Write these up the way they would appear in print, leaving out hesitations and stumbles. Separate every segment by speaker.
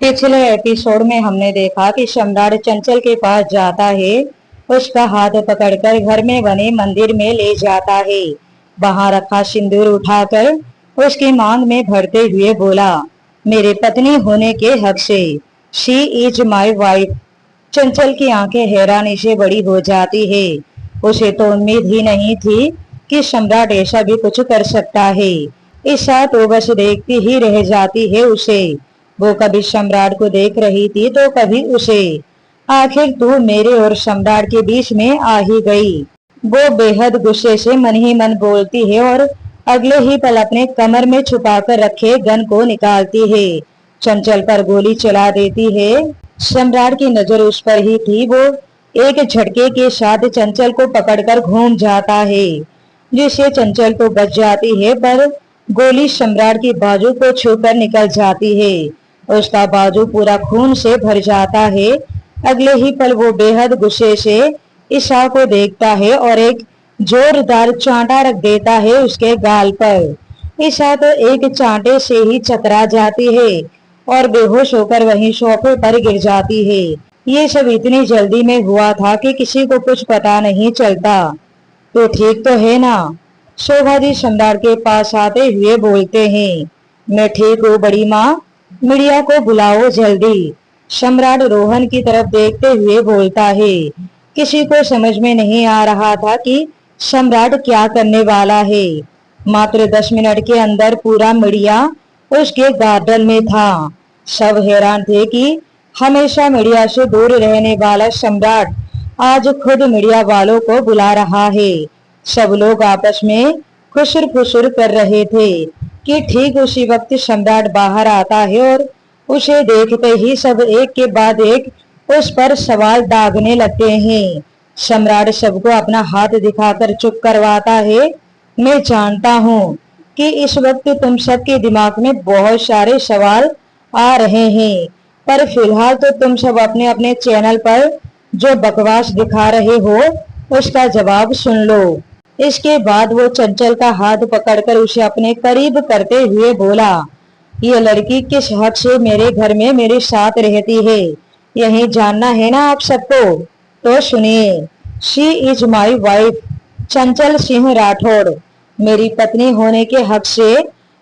Speaker 1: पिछले एपिसोड में हमने देखा कि सम्राट चंचल के पास जाता है, उसका हाथ पकड़कर घर में बने मंदिर में ले जाता है। वहां रखा सिंदूर उठाकर उसकी मांग में भरते हुए बोला, मेरे पत्नी होने के हक से, शी इज माई वाइफ। चंचल की आंखें हैरानी से बड़ी हो जाती है। उसे तो उम्मीद ही नहीं थी कि सम्राट ऐसा भी कुछ कर सकता है। ईशा तो बस देखती ही रह जाती है उसे। वो कभी सम्राट को देख रही थी तो कभी उसे। आखिर तू मेरे और सम्राट के बीच में आ ही गई। वो बेहद गुस्से से मन ही मन बोलती है और अगले ही पल अपने कमर में छुपाकर रखे गन को निकालती है, चंचल पर गोली चला देती है। सम्राट की नजर उस पर ही थी। वो एक झटके के साथ चंचल को पकड़कर घूम जाता है, जिससे चंचल तो बच जाती है, पर गोली सम्राट की बाजू को छूकर निकल जाती है। उसका बाजू पूरा खून से भर जाता है। अगले ही पल वो बेहद गुस्से से ईशा को देखता है और एक जोरदार चांटा रख देता है उसके गाल पर। ईशा तो एक चांटे से ही चकरा जाती है और बेहोश होकर वहीं सोफे पर गिर जाती है। ये सब इतनी जल्दी में हुआ था कि किसी को कुछ पता नहीं चलता। तो ठीक तो है ना? शोभा जी सम्राट के पास आते हुए बोलते हैं, मैं ठीक हूँ बड़ी माँ, मीडिया को बुलाओ जल्दी। सम्राट रोहन की तरफ देखते हुए बोलता है। किसी को समझ में नहीं आ रहा था कि सम्राट क्या करने वाला है। मात्र 10 मिनट के अंदर पूरा मीडिया उसके गार्डन में था। सब हैरान थे कि हमेशा मीडिया से दूर रहने वाला सम्राट आज खुद मीडिया वालों को बुला रहा है। सब लोग आपस में खुसर फुसुर कर रहे थे कि ठीक उसी वक्त सम्राट बाहर आता है और उसे देखते ही सब एक के बाद एक उस पर सवाल दागने लगते हैं। सम्राट सबको अपना हाथ दिखाकर चुप करवाता है। मैं जानता हूँ कि इस वक्त तुम सबके दिमाग में बहुत सारे सवाल आ रहे हैं, पर फिलहाल तो तुम सब अपने अपने चैनल पर जो बकवास दिखा रहे हो उसका जवाब सुन लो। इसके बाद वो चंचल का हाथ पकड़कर उसे अपने करीब करते हुए बोला, ये लड़की किस हक से मेरे घर में मेरे साथ रहती है, यही जानना है ना आप सबको? तो सुनिए, शी इज माई वाइफ, चंचल सिंह राठौड़। मेरी पत्नी होने के हक से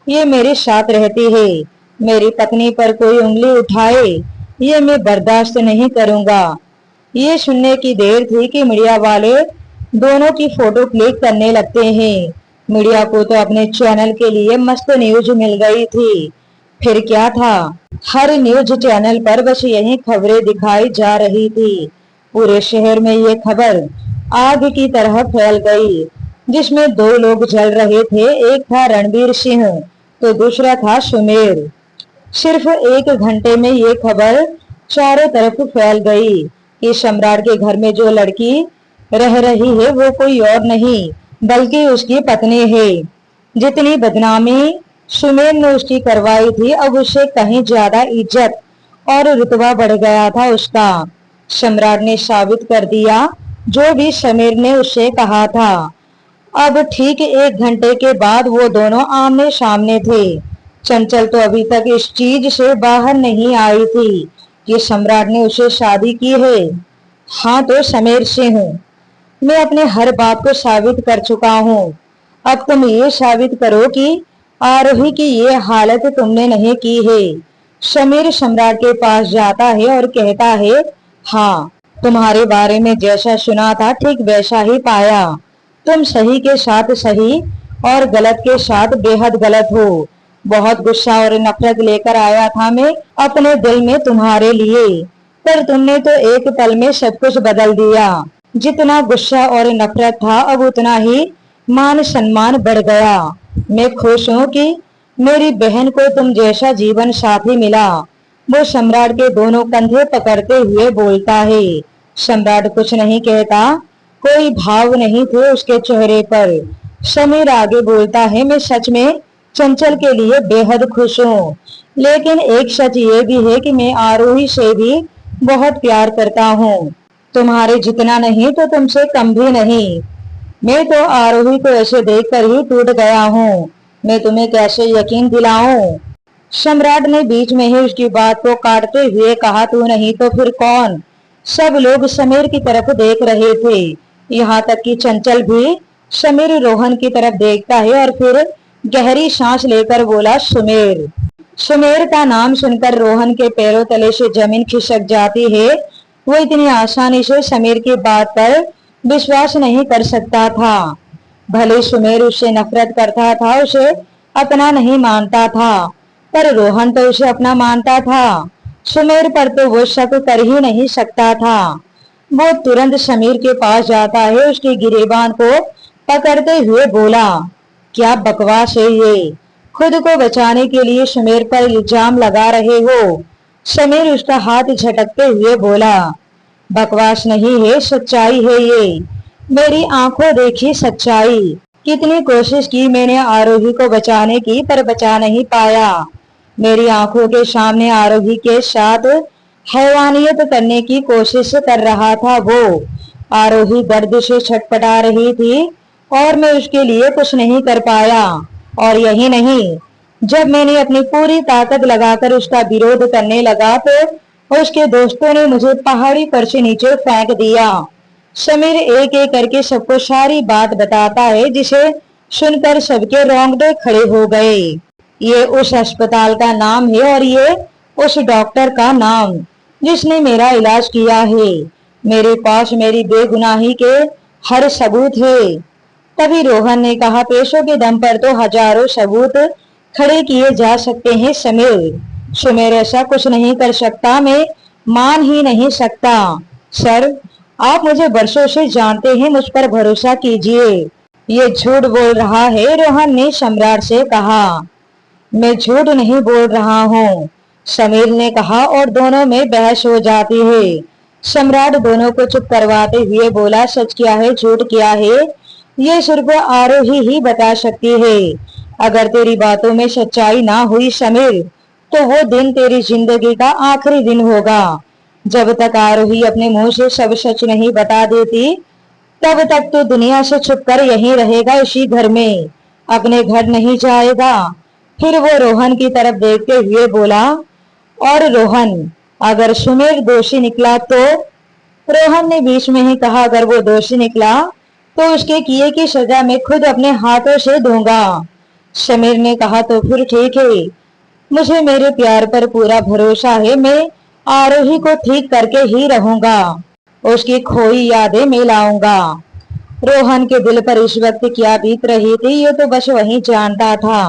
Speaker 1: ये मेरे साथ रहती है। मेरी पत्नी पर कोई उंगली उठाए ये मैं बर्दाश्त नहीं करूंगा। ये सुनने की देर थी कि मीडिया वाले दोनों की फोटो क्लिक करने लगते हैं। मीडिया को तो अपने चैनल के लिए मस्त न्यूज मिल गई थी। फिर क्या था, हर न्यूज चैनल पर बस यही खबरें दिखाई जा रही थी। पूरे शहर में ये खबर आग की तरह फैल गई, जिसमें 2 लोग जल रहे थे। एक था रणबीर सिंह तो दूसरा था सुमेर। सिर्फ 1 घंटे में ये खबर चारों तरफ फैल गई कि सम्राट के घर में जो लड़की रह रही है वो कोई और नहीं बल्कि उसकी पत्नी है। जितनी बदनामी सुमेर ने उसकी करवाई थी, अब उससे कहीं ज्यादा इज्जत और रुतबा बढ़ गया था उसका। सम्राट ने साबित कर दिया जो भी समीर ने उससे कहा था। अब ठीक 1 घंटे के बाद वो दोनों आमने सामने थे। चंचल तो अभी तक इस चीज से बाहर नहीं आई थी कि सम्राट ने उसे शादी की है। हाँ तो समीर सिंह, मैं अपने हर बात को साबित कर चुका हूँ। अब तुम ये साबित करो कि आरोही की ये हालत तुमने नहीं की है। समीर सम्राट के पास जाता है और कहता है, हाँ तुम्हारे बारे में जैसा सुना था ठीक वैसा ही पाया। तुम सही के साथ सही और गलत के साथ बेहद गलत हो। बहुत गुस्सा और नफरत लेकर आया था मैं अपने दिल में तुम्हारे लिए, पर तुमने तो एक पल में सब कुछ बदल दिया। जितना गुस्सा और नफरत था अब उतना ही मान सम्मान बढ़ गया। मैं खुश हूँ कि मेरी बहन को तुम जैसा जीवन साथी मिला। वो सम्राट के दोनों कंधे पकड़ते हुए बोलता है। सम्राट कुछ नहीं कहता, कोई भाव नहीं थे उसके चेहरे पर। समीर आगे बोलता है, मैं सच में चंचल के लिए बेहद खुश हूँ, लेकिन एक सच ये भी है कि मैं आरोही से भी बहुत प्यार करता हूँ। तुम्हारे जितना नहीं तो तुमसे कम भी नहीं। मैं तो आरोही को ऐसे देखकर ही टूट गया हूँ। मैं तुम्हें कैसे यकीन दिलाऊं? सम्राट ने बीच में ही उसकी बात को काटते हुए कहा, तू नहीं तो फिर कौन? सब लोग समीर की तरफ देख रहे थे, यहाँ तक कि चंचल भी समीर रोहन की तरफ देखता है और फिर गहरी सांस लेकर बोला, सुमेर। सुमेर का नाम सुनकर रोहन के पैरों तले से जमीन खिसक जाती है। वो इतनी आसानी से समीर की बात पर विश्वास नहीं कर सकता था। भले सुमेर उससे नफरत करता था, उसे अपना नहीं मानता था, पर रोहन तो उसे अपना मानता था। सुमेर पर तो वो शक कर ही नहीं सकता था। वो तुरंत समीर के पास जाता है, उसके गिरेबान को पकड़ते हुए बोला, क्या बकवास है ये? खुद को बचाने के लिए समीर पर इल्जाम लगा रहे हो? समीर उसका हाथ झटकते हुए बोला, बकवास नहीं है, सच्चाई है ये। मेरी आंखों देखी सच्चाई। कितनी कोशिश की मैंने आरोही को बचाने की, पर बचा नहीं पाया। मेरी आंखों के सामने आरोही के साथ हैवानियत करने की कोशिश कर रहा था वो। आरोही दर्द से छटपटा रही थी और मैं उसके लिए कुछ नहीं कर पाया। और यही नहीं, जब मैंने अपनी पूरी ताकत लगाकर उसका विरोध करने लगा तो उसके दोस्तों ने मुझे पहाड़ी पर से नीचे फेंक दिया। समीर एक एक करके सबको सारी बात बताता है, जिसे सुनकर सबके रोंगटे खड़े हो गए। ये उस अस्पताल का नाम है और ये उस डॉक्टर का नाम जिसने मेरा इलाज किया है। मेरे पास मेरी बेगुनाही के हर सबूत है। तभी रोहन ने कहा, पेशों के दम पर तो हजारों सबूत खड़े किए जा सकते हैं समीर। सुमेर ऐसा कुछ नहीं कर सकता, मैं मान ही नहीं सकता। सर, आप मुझे बरसों से जानते हैं, मुझ पर भरोसा कीजिए। ये झूठ बोल रहा है, रोहन ने सम्राट से कहा। मैं झूठ नहीं बोल रहा हूँ, समीर ने कहा और दोनों में बहस हो जाती है। सम्राट दोनों को चुप करवाते हुए बोला, सच क्या है, झूठ क्या है, ये सिर्फ आरोही ही बता सकती है। अगर तेरी बातों में सच्चाई ना हुई समीर, तो वो दिन तेरी जिंदगी का आखिरी दिन होगा। जब तक आरोही अपने मुंह से सब सच नहीं बता देती, तब तक तो दुनिया से छुपकर यहीं रहेगा, इसी घर में, अपने घर नहीं जाएगा। फिर वो रोहन की तरफ देखते हुए बोला, और रोहन, अगर सुमेर दोषी निकला तो? रोहन ने बीच में ही कहा, अगर वो दोषी निकला तो उसके किए की सजा मैं खुद अपने हाथों से दूंगा। समीर ने कहा, तो फिर ठीक है, मुझे मेरे प्यार पर पूरा भरोसा है, मैं आरोही को ठीक करके ही रहूंगा, उसकी खोई यादें मैं लाऊंगा। रोहन के दिल पर इस वक्त क्या बीत रही थी, ये तो बस वही जानता था।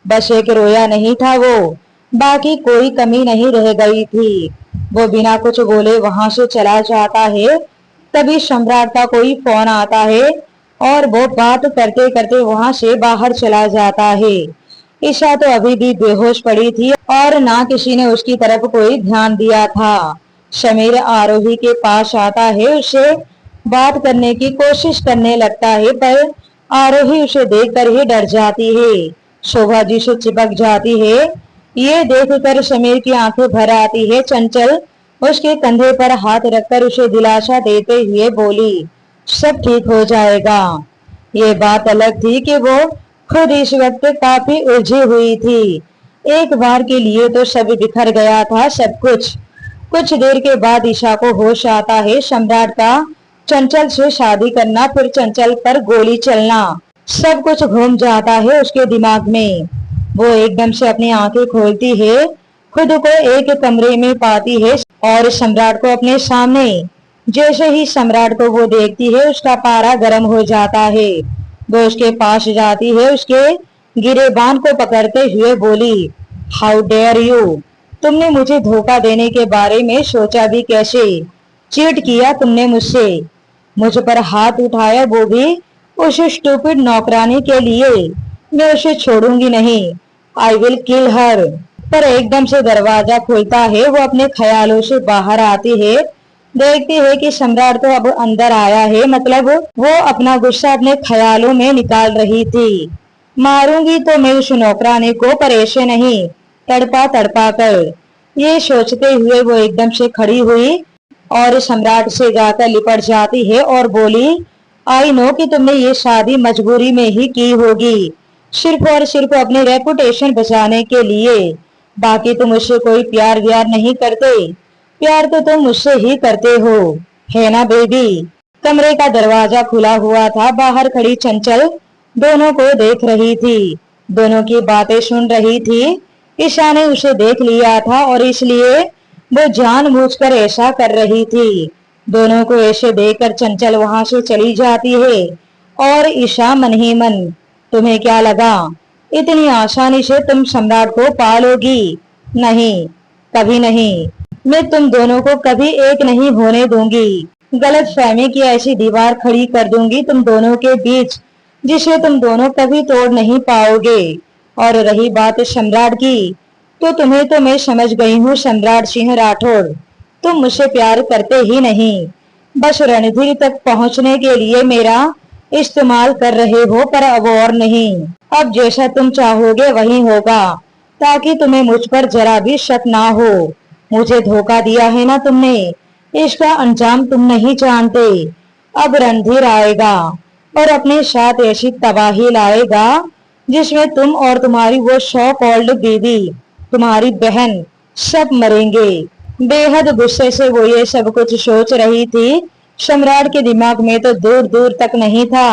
Speaker 1: बस एक रोया नहीं था वो, बाकी कोई कमी नहीं रह गई थी। वो बिना कुछ बोले वहां से चला जाता है। तभी सम्राट का कोई फोन आता है और वो बात करते करते वहां से बाहर चला जाता है। ईशा तो अभी भी बेहोश पड़ी थी और ना किसी ने उसकी तरफ कोई ध्यान दिया था। समीर आरोही के पास आता है, उससे बात करने की कोशिश करने लगता है, पर आरोही उसे देखकर ही डर जाती है, शोभा जी से चिपक जाती है। ये देखकर समीर की आंखें भर आती है। चंचल उसके कंधे पर हाथ रखकर उसे दिलासा देते हुए बोली, सब ठीक हो जाएगा। ये बात अलग थी कि वो खुद इस वक्त काफी उलझी हुई थी। एक बार के लिए तो सब बिखर गया था, सब कुछ। कुछ देर के बाद ईशा को होश आता है। सम्राट का चंचल से शादी करना, फिर चंचल पर गोली चलना, सब कुछ घूम जाता है उसके दिमाग में। वो एकदम से अपनी आंखें खोलती है, खुद को एक कमरे में पाती है और सम्राट को अपने सामने। जैसे ही सम्राट को वो देखती है, उसका पारा गर्म हो जाता है। वो उसके पास जाती है, उसके गिरेबान को पकड़ते हुए बोली, हाउ डेयर यू, तुमने मुझे धोखा देने के बारे में सोचा भी कैसे? चीट किया तुमने मुझसे, मुझ पर हाथ उठाया, वो भी उस स्टूपिड नौकरानी के लिए। मैं उसे छोड़ूंगी नहीं, आई विल किल हर। पर एकदम से दरवाजा खुलता है, वो अपने ख्यालों से बाहर आती है, देखती है कि सम्राट तो अब अंदर आया है, मतलब वो अपना गुस्सा अपने ख्यालों में निकाल रही थी। मारूंगी तो मैं उस नौकरानी को, पर ऐसे नहीं, तड़पा तड़पा कर। ये सोचते हुए वो एकदम से खड़ी हुई और सम्राट से जाकर लिपट जाती है और बोली, आई नो कि तुमने ये शादी मजबूरी में ही की होगी, सिर्फ और सिर्फ अपनी रेपुटेशन बचाने के लिए। बाकी तुम मुझसे कोई प्यार व्यार नहीं करते, प्यार तो तुम मुझसे ही करते हो, है ना बेबी। कमरे का दरवाजा खुला हुआ था। बाहर खड़ी चंचल दोनों को देख रही थी, दोनों की बातें सुन रही थी। ईशा ने उसे देख लिया था और इसलिए वो जानबूझकर ऐसा कर रही थी। दोनों को ऐसे देखकर चंचल वहां से चली जाती है और ईशा मन ही मन, तुम्हें क्या लगा इतनी आसानी से तुम सम्राट को पालोगी? नहीं, कभी नहीं। मैं तुम दोनों को कभी एक नहीं होने दूंगी। गलत फहमी की ऐसी दीवार खड़ी कर दूंगी तुम दोनों के बीच, जिसे तुम दोनों कभी तोड़ नहीं पाओगे। और रही बात सम्राट की, तो तुम्हें तो मैं समझ गई हूँ सम्राट सिंह राठौड़, तुम मुझसे प्यार करते ही नहीं, बस रणधीर तक पहुंचने के लिए मेरा इस्तेमाल कर रहे हो, पर अब और नहीं। अब जैसा तुम चाहोगे वही होगा, ताकि तुम्हें मुझ पर जरा भी शक ना हो। मुझे धोखा दिया है ना तुमने, इसका अंजाम तुम नहीं जानते। अब रणधीर आएगा और अपने साथ ऐसी तबाही लाएगा जिसमें तुम और तुम्हारी वो सो कॉल्ड बीवी, तुम्हारी बहन, सब मरेंगे। बेहद गुस्से से वो ये सब कुछ सोच रही थी। सम्राट के दिमाग में तो दूर दूर तक नहीं था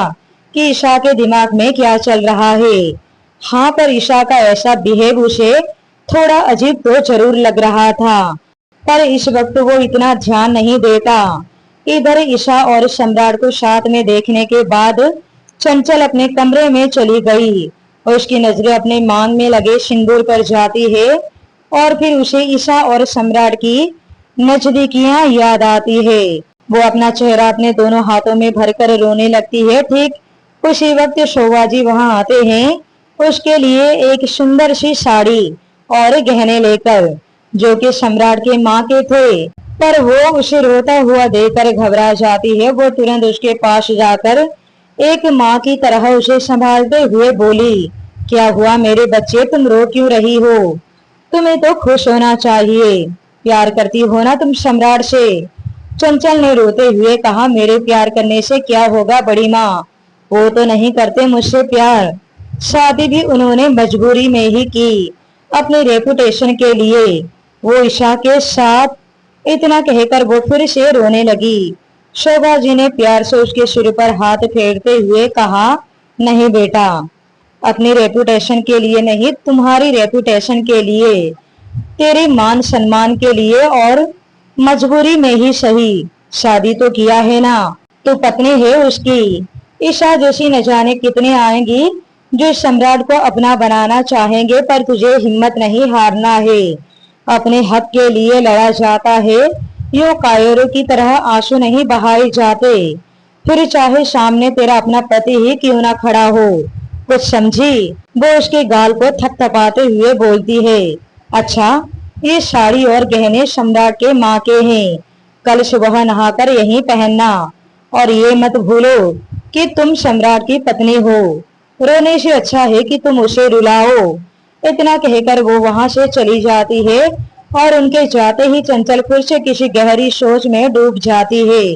Speaker 1: कि ईशा के दिमाग में क्या चल रहा है। हाँ, पर ईशा का ऐसा बिहेव उसे थोड़ा अजीब तो जरूर लग रहा था, पर इस वक्त वो इतना ध्यान नहीं देता। इधर ईशा और सम्राट को साथ में देखने के बाद चंचल अपने कमरे में चली गई और उसकी नजरें अपने मांग में लगे सिंदूर पर जाती है और फिर उसे ईशा और सम्राट की नजदीकियां याद आती है। वो अपना चेहरा अपने दोनों हाथों में भरकर रोने लगती है। ठीक उसी वक्त शोभाजी वहां आते हैं, उसके लिए एक सुंदर सी साड़ी और गहने लेकर, जो कि सम्राट के माँ के थे। पर वो उसे रोता हुआ देखकर घबरा जाती है। वो तुरंत उसके पास जाकर एक माँ की तरह उसे संभालते हुए बोली, क्या हुआ मेरे बच्चे, तुम रो क्यों रही हो? तुम्हें तो खुश होना चाहिए, प्यार करती हो ना तुम सम्राट से। चंचल ने रोते हुए कहा, मेरे प्यार करने से क्या होगा बड़ी माँ, वो तो नहीं करते मुझसे प्यार, शादी भी उन्होंने मजबूरी में ही की, अपने रेपुटेशन के लिए, वो ईशा के साथ। इतना कहकर वो फिर से रोने लगी। शोभा जी ने प्यार से उसके सिर पर हाथ फेरते हुए कहा, नहीं बेटा, अपनी रेपुटेशन के लिए नहीं, तुम्हारी रेपुटेशन के लिए, तेरे मान सम्मान के लिए, और मजबूरी में ही सही, शादी तो किया है ना, तो पत्नी है उसकी। ईशा जैसी न जाने कितने आएंगी जो सम्राट को अपना बनाना चाहेंगे, पर तुझे हिम्मत नहीं हारना है, अपने हक के लिए लड़ा जाता है, यूं कायरों की तरह आंसू नहीं बहाए जाते, फिर चाहे सामने तेरा अपना पति ही क्यों ना खड़ा हो। कुछ समझी? वो उसके गाल को थपथपाते हुए बोलती है, अच्छा, ये साड़ी और गहने सम्राट के माँ के हैं, कल सुबह नहाकर यहीं पहनना, और ये मत भूलो कि तुम सम्राट की पत्नी हो, रोने से अच्छा है कि तुम उसे रुलाओ। इतना कहकर वो वहां से चली जाती है और उनके जाते ही चंचल फिर से किसी गहरी सोच में डूब जाती है।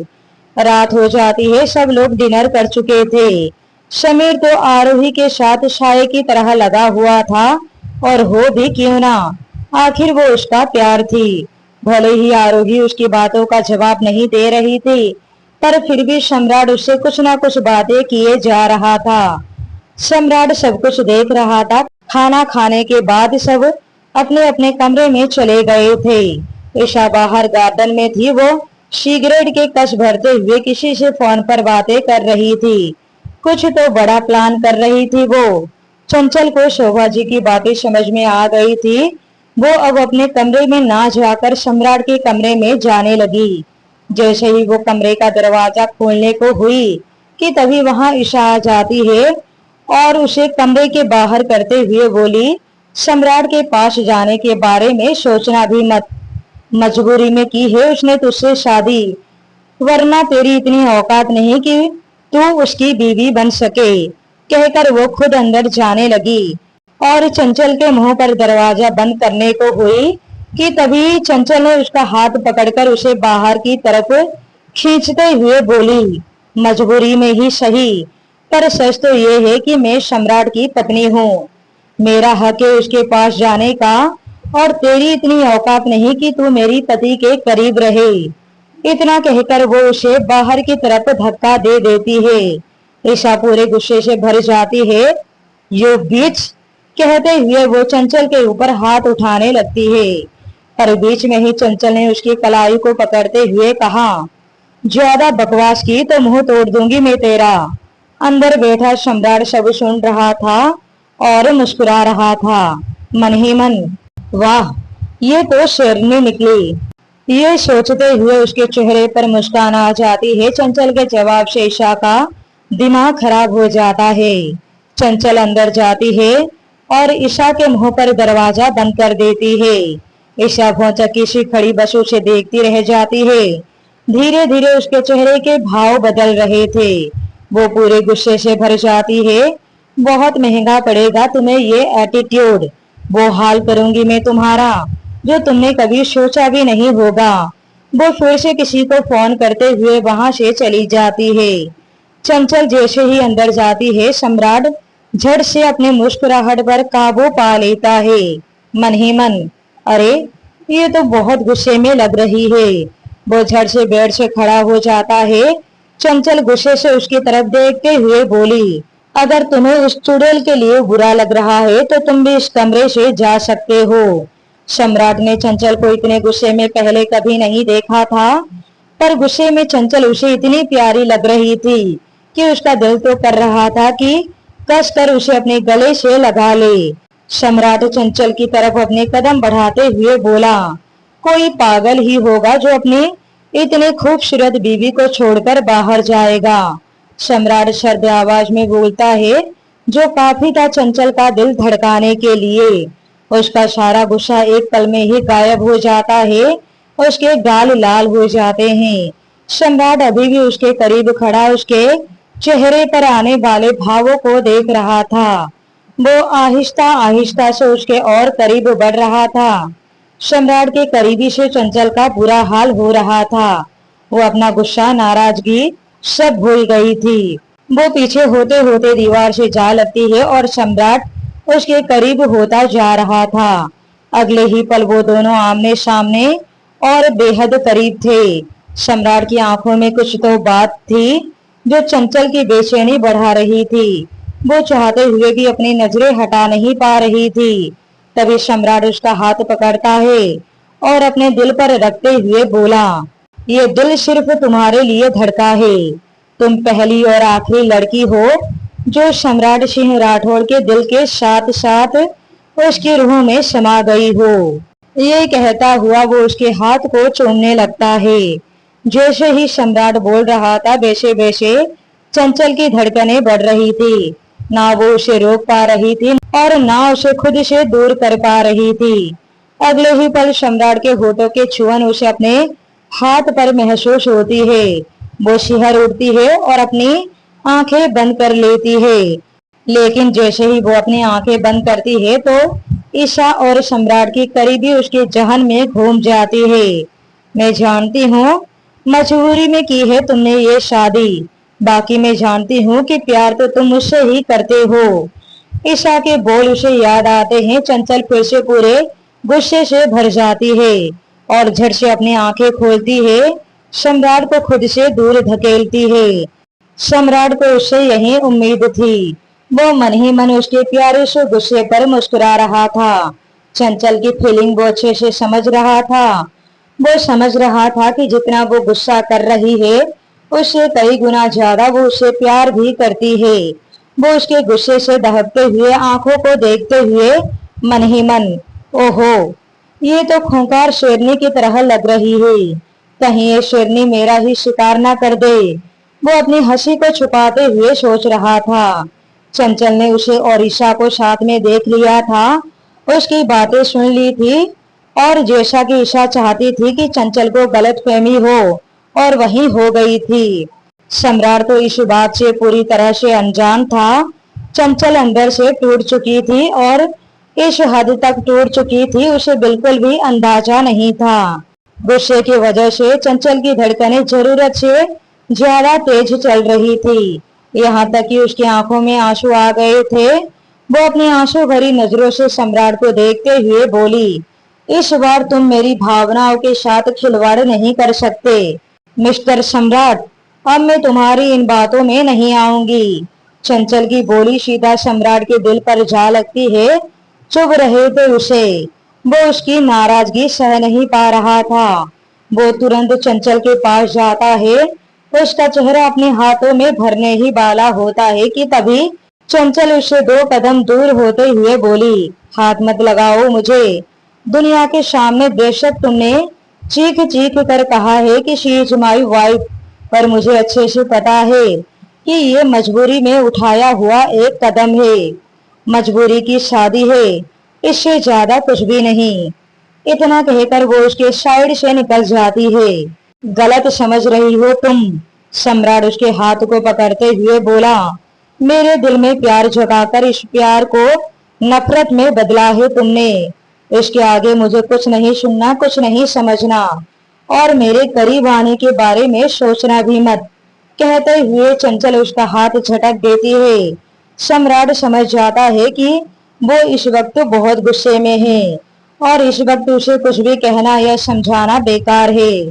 Speaker 1: रात हो जाती है, सब लोग डिनर कर चुके थे। समीर तो आरोही के साथ साये की तरह लगा हुआ था, और हो भी क्यों ना, आखिर वो उसका प्यार थी। भले ही आरोही उसकी बातों का जवाब नहीं दे रही थी, पर फिर भी सम्राट उससे कुछ ना कुछ बातें किए जा रहा था। सम्राट सब कुछ देख रहा था। खाना खाने के बाद सब अपने अपने कमरे में चले गए थे। ईशा बाहर गार्डन में थी। वो सिगरेट के कश भरते हुए किसी से फोन पर बातें कर रही थी। कुछ तो बड़ा प्लान कर रही थी वो। चंचल को शोभा जी की बातें समझ में आ गई थी। वो अब अपने कमरे में ना जाकर सम्राट के कमरे में जाने लगी। जैसे ही वो कमरे का दरवाजा खोलने को हुई कि तभी वहां ईशा आ जाती है और उसे कमरे के बाहर करते हुए बोली, सम्राट के पास जाने के बारे में सोचना भी मत, मजबूरी में की है उसने तुझसे शादी, वरना तेरी इतनी औकात नहीं कि तू उसकी बीवी बन सके। कहकर वो खुद अंदर जाने लगी और चंचल के मुंह पर दरवाजा बंद करने को हुई कि तभी चंचल ने उसका हाथ पकड़कर उसे बाहर की तरफ खींचते हुए बोली, मजबूरी में ही सही, पर सच तो ये है कि मैं सम्राट की पत्नी हूँ, मेरा हक है उसके पास जाने का और तेरी इतनी औकात नहीं कि तू मेरी पति के करीब रहे। इतना कहकर वो उसे बाहर की तरफ धक्का दे देती है। ईशा पूरे गुस्से से भर जाती है। यू बीच, कहते हुए वो चंचल के ऊपर हाथ उठाने लगती है, पर बीच में ही चंचल ने उसकी कलाई को पकड़ते हुए कहा, ज्यादा बकवास की तो मुंह तोड़ दूंगी मैं तेरा। अंदर बैठा सम्राट सब सुन रहा था और मुस्कुरा रहा था, मन ही मन। वाह, ये तो शेरनी निकली। ये सोचते हुए उसके चेहरे पर मुस्कान आ जाती है। चंचल के जवाब से ईशा का दिमाग खराब हो जाता है। चंचल अंदर जाती है और ईशा के मुंह पर दरवाजा बंद कर देती है। ईशा भौचक्की सी खड़ी बस उसे देखती रह जाती है। धीरे धीरे उसके चेहरे के भाव बदल रहे थे। वो पूरे गुस्से से भर जाती है। बहुत महंगा पड़ेगा तुम्हें ये एटीट्यूड। वो हाल करूंगी मैं तुम्हारा जो तुमने कभी सोचा भी नहीं होगा। वो फिर से किसी को फोन करते हुए वहां से चली जाती है। चंचल जैसे ही अंदर जाती है, सम्राट झट से अपने मुस्कुराहट पर काबू पा लेता है, मन ही मन। अरे, ये तो बहुत गुस्से में लग रही है। वो झट से बेड से खड़ा हो जाता है। चंचल गुस्से से उसकी तरफ देखते हुए बोली, अगर तुम्हें इस चुड़ैल के लिए बुरा लग रहा है तो तुम भी इस कमरे से जा सकते हो। सम्राट ने चंचल को इतने गुस्से में पहले कभी नहीं देखा था, पर गुस्से में चंचल उसे इतनी प्यारी लग रही थी कि उसका दिल तो कर रहा था कि कस कर उसे अपने गले से लगा ले। सम्राट चंचल की तरफ अपने कदम बढ़ाते हुए बोला, कोई पागल ही होगा जो अपनी इतनी खूबसूरत बीवी को छोड़कर बाहर जाएगा। सम्राट सर्द आवाज में बोलता है, जो काफी था चंचल का दिल धड़काने के लिए। उसका सारा गुस्सा एक पल में ही गायब हो जाता है। उसके गाल लाल हो जाते हैं। सम्राट अभी भी उसके करीब खड़ा उसके चेहरे पर आने वाले भावों को देख रहा था। वो आहिस्ता आहिस्ता से उसके और करीब बढ़ रहा था। सम्राट के करीबी से चंचल का बुरा हाल हो रहा था। वो अपना गुस्सा, नाराजगी सब भूल गई थी। वो पीछे होते होते दीवार से जा लगती है और सम्राट उसके करीब होता जा रहा था। अगले ही पल वो दोनों आमने सामने और बेहद करीब थे। सम्राट की आंखों में कुछ तो बात थी जो चंचल की बेचैनी बढ़ा रही थी। वो चाहते हुए भी अपनी नजरें हटा नहीं पा रही थी। तभी सम्राट उसका हाथ पकड़ता है और अपने दिल पर रखते हुए बोला, ये दिल सिर्फ तुम्हारे लिए धड़का है। तुम पहली और आखिरी लड़की हो जो सम्राट सिंह राठौड़ के दिल के साथ साथ उसकी रूह में समा गई हो। ये कहता हुआ वो उसके हाथ को चूमने लगता है। जैसे ही सम्राट बोल रहा था वैसे वैसे चंचल की धड़कनें बढ़ रही थी। ना वो उसे रोक पा रही थी और ना उसे खुद से दूर कर पा रही थी। अगले ही पल सम्राट के होठों के छुअन उसे अपने हाथ पर महसूस होती है। वो शिहर उठती है और अपनी आंखें बंद कर लेती है। लेकिन जैसे ही वो अपनी आंखें बंद करती है तो ईशा और सम्राट की करीबी उसके जहन में घूम जाती है। मैं जानती हूँ मजबूरी में की है तुमने ये शादी, बाकी मैं जानती हूँ कि प्यार तो तुम मुझसे ही करते हो। ईशा के बोल उसे याद आते हैं। चंचल फिर से पूरे गुस्से से भर जाती है और झट से अपनी आंखें खोलती है। सम्राट को खुद से दूर धकेलती है। सम्राट को उससे यही उम्मीद थी। वो मन ही मन उसके प्यारे से गुस्से पर मुस्कुरा रहा था। चंचल की फीलिंग वो अच्छे से समझ रहा था। वो समझ रहा था कि जितना वो गुस्सा कर रही है उससे कई गुना ज्यादा वो उससे प्यार भी करती है। वो उसके गुस्से से दहकते हुए आंखों को देखते हुए मन ही मन, ओहो, ये तो खूंखार शेरनी की तरह लग रही है। कहीं ये शेरनी मेरा ही शिकार ना कर दे। वो अपनी हंसी को छुपाते हुए सोच रहा था। चंचल ने उसे और ईशा को साथ में देख लिया था। उसकी बातें सुन ली थी और जैसा कि ईशा चाहती थी कि चंचल को गलतफहमी हो और वही हो गई थी। सम्राट तो इस बात से पूरी तरह से अनजान था। चंचल अंदर से टूट चुकी थी और इस हद तक टूट चुकी थी उसे बिल्कुल भी अंदाजा नहीं था। गुस्से की वजह से चंचल की धड़कनें जरूरत से ज्यादा तेज चल रही थी। यहाँ तक कि उसकी आंखों में आंसू आ गए थे। वो अपनी आंसू भरी नजरों से सम्राट को देखते हुए बोली, इस बार तुम मेरी भावनाओं के साथ खिलवाड़ नहीं कर सकते मिस्टर सम्राट। अब मैं तुम्हारी इन बातों में नहीं आऊंगी। चंचल की बोली सीधा सम्राट के दिल पर जा लगती है। चुभ रहे थे उसे, वो उसकी नाराजगी सह नहीं पा रहा था। वो तुरंत चंचल के पास जाता है। उसका चेहरा अपने हाथों में भरने ही वाला होता है कि तभी चंचल उससे 2 कदम दूर होते हुए बोली, हाथ मत लगाओ मुझे। दुनिया के सामने बेशक तुमने चीख चीख कर कहा है कि शी इज माई वाइफ, पर मुझे अच्छे से पता है कि ये मजबूरी में उठाया हुआ एक कदम है। मजबूरी की शादी है, इससे ज्यादा कुछ भी नहीं। इतना कहकर वो उसके साइड से निकल जाती है। गलत समझ रही हो तुम। सम्राट उसके हाथ को पकड़ते हुए बोला, मेरे दिल में प्यार जगाकर इस प्यार को नफरत में बदला है तुमने। इसके आगे मुझे कुछ नहीं सुनना, कुछ नहीं समझना, और मेरे करीब आने के बारे में सोचना भी मत। कहते हुए चंचल उसका हाथ झटक देती है। सम्राट समझ जाता है कि वो इस वक्त बहुत गुस्से में है और इस वक्त उसे कुछ भी कहना या समझाना बेकार है।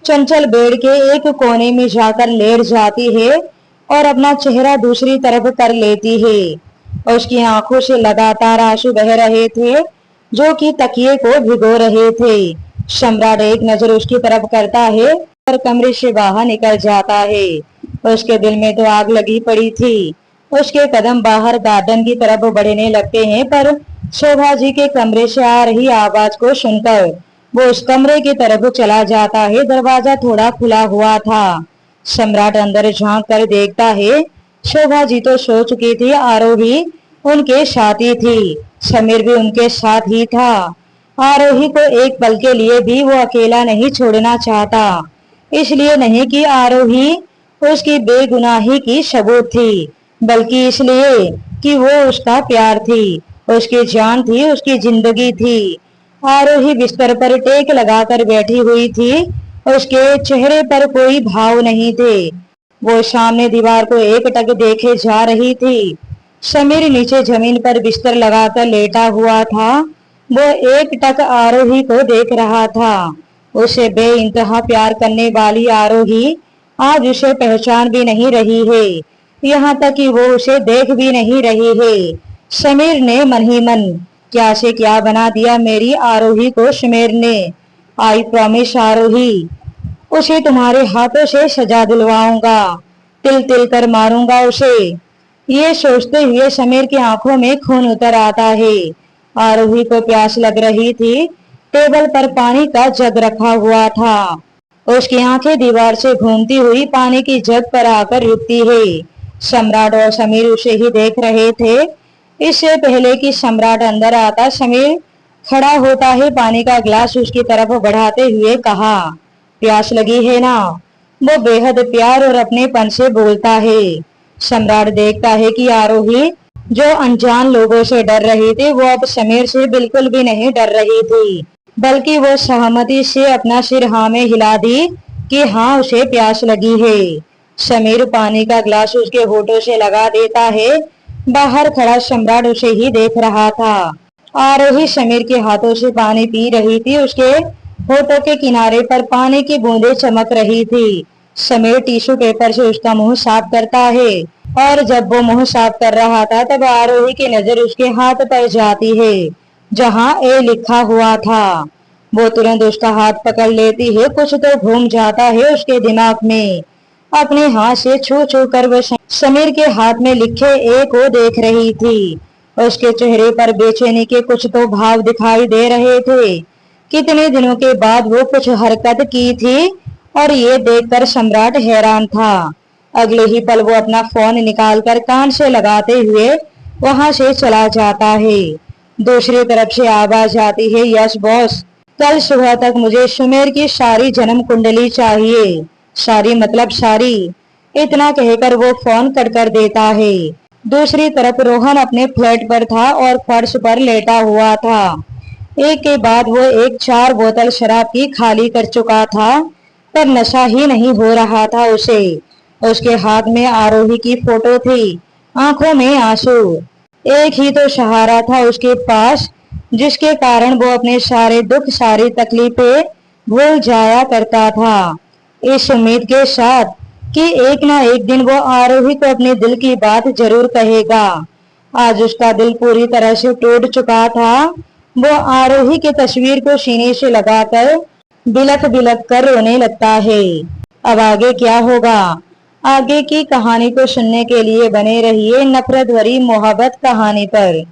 Speaker 1: चंचल बेड के एक कोने में जाकर लेट जाती है और अपना चेहरा दूसरी तरफ कर लेती है। उसकी आंखों से लगातार आंसू बह रहे थे जो कि तकिए को भिगो रहे थे। सम्राट एक नजर उसकी तरफ करता है और कमरे से बाहर निकल जाता है। उसके दिल में तो आग लगी पड़ी थी। उसके कदम बाहर गार्डन की तरफ बढ़ने लगते हैं, पर शोभा जी के कमरे से आ रही आवाज को सुनकर वो उस कमरे की तरफ चला जाता है। दरवाजा थोड़ा खुला हुआ था। सम्राट अंदर झांक कर देखता है। शोभा जी तो सो चुकी थी, आरोही उनके साथ ही थी, समीर भी उनके साथ ही था। आरोही को एक पल के लिए भी वो अकेला नहीं छोड़ना चाहता। इसलिए नहीं कि आरोही उसकी बेगुनाही की सबूत थी, बल्कि इसलिए कि वो उसका प्यार थी, उसकी जान थी, उसकी जिंदगी थी। आरोही बिस्तर पर टेक लगाकर बैठी हुई थी। उसके चेहरे पर कोई भाव नहीं थे। वो सामने दीवार को एकटक देखे जा रही थी। समीर नीचे जमीन पर बिस्तर लगाकर लेटा हुआ था। वो एकटक आरोही को देख रहा था। उसे बेइंतहा प्यार करने वाली आरोही आज उसे पहचान भी नहीं रही है, यहाँ तक कि वो उसे देख भी नहीं रही है। समीर ने मन ही मन क्या से क्या बना दिया मेरी आरोही को। समीर ने, आई प्रॉमिस आरोही, उसे तुम्हारे हाथों से सजा दिलवाऊंगा, तिल तिल कर मारूंगा उसे। ये सोचते हुए समीर की आंखों में खून उतर आता है। आरोही को प्यास लग रही थी। टेबल पर पानी का जग रखा हुआ था। उसकी आंखें दीवार से घूमती हुई पानी की जग पर आकर रुकती है। सम्राट और समीर उसे ही देख रहे थे। इससे पहले कि सम्राट अंदर आता, समीर खड़ा होता है, पानी का गिलास उसकी तरफ बढ़ाते हुए कहा, प्यास लगी है ना? वो बेहद प्यार और अपनेपन से बोलता है। सम्राट देखता है कि आरोही जो अनजान लोगों से डर रही थी, वो अब समीर से बिल्कुल भी नहीं डर रही थी, बल्कि वो सहमति से अपना सिर हाँ में हिला दी कि हाँ उसे प्यास लगी है। समीर पानी का गिलास उसके होठों से लगा देता है। बाहर खड़ा सम्राट उसे ही देख रहा था। आरोही समीर के हाथों से पानी पी रही थी। उसके होठों के किनारे पर पानी की बूंदें चमक रही थी। समीर टिश्यू पेपर से उसका मुंह साफ करता है और जब वो मुंह साफ कर रहा था तब आरोही की नजर उसके हाथ पर जाती है जहां ए लिखा हुआ था। वो तुरंत उसका हाथ पकड़ लेती है। कुछ तो घूम जाता है उसके दिमाग में। अपने हाथ से छू छू कर वो समीर के हाथ में लिखे ए को देख रही थी। उसके चेहरे पर बेचैनी के कुछ तो भाव दिखाई दे रहे थे। कितने दिनों के बाद वो कुछ हरकत की थी और ये देखकर सम्राट हैरान था। अगले ही पल वो अपना फोन निकालकर कान से लगाते हुए वहां से चला जाता है। दूसरी तरफ से आवाज आती है, यस बॉस, कल सुबह तक मुझे सुमेर की सारी जन्म कुंडली चाहिए। सारी मतलब सारी। इतना कहकर वो फोन कट कर देता है। दूसरी तरफ रोहन अपने फ्लैट पर था और फर्श पर लेटा हुआ था। एक के बाद वो एक 4 बोतल शराब की खाली कर चुका था, पर नशा ही नहीं हो रहा था उसे। उसके हाथ में आरोही की फोटो थी, आंखों में आंसू। एक ही तो सहारा था उसके पास, जिसके कारण वो अपने सारे दुख सारी तकलीफें भूल जाया करता था, इस उम्मीद के साथ कि एक ना एक दिन वो आरोही को अपने दिल की बात जरूर कहेगा। आज उसका दिल पूरी तरह से टूट चुका था। वो आरोही की तस्वीर को सीने से लगाकर बिलख बिलख कर रोने लगता है। अब आगे क्या होगा? आगे की कहानी को सुनने के लिए बने रहिए नफरत भरी मोहब्बत कहानी पर।